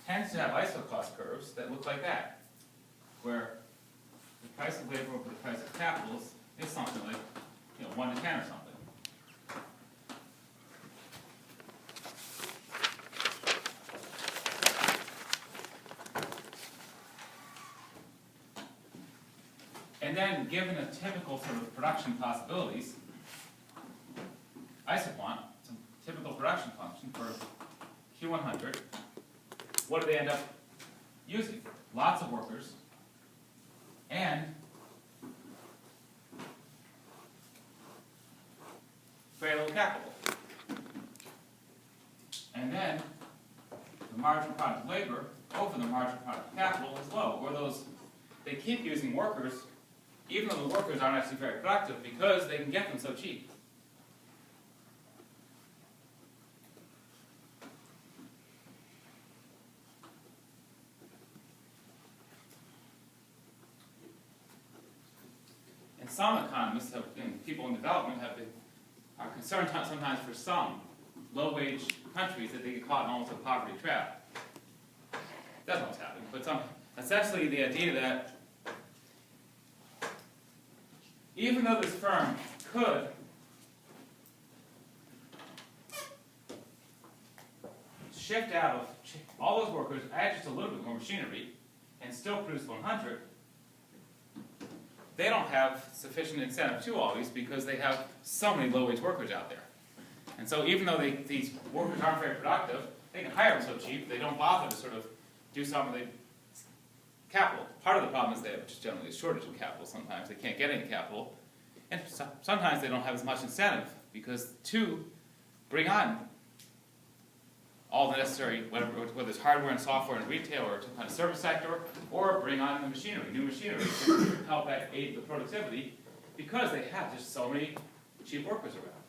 tends to have ISO cost curves that look like that, where the price of labor over the price of capitals is something like 1 to 10 or something. And then, given a typical sort of production possibilities, isoquant, some typical production function for Q100, what do they end up using? Lots of workers and very little capital. And then the marginal product of labor over the marginal product of capital is low. Or they keep using workers even though the workers aren't actually very productive because they can get them so cheap. And some economists and people in development are concerned sometimes for some low-wage countries that they get caught in almost a poverty trap. That's what's happening. But essentially the idea that even though this firm could shift out of all those workers, add just a little bit more machinery, and still produce 100, they don't have sufficient incentive to always because they have so many low-wage workers out there. And so even though these workers aren't very productive, they can hire them so cheap, they don't bother to sort of do some of the capital. Part of the problem is they have just generally a shortage of capital sometimes. They can't get any capital. And sometimes they don't have as much incentive because to bring on all the necessary, whether it's hardware and software and retail or some kind of service sector, or bring on the machinery, new machinery to help aid the productivity because they have just so many cheap workers around.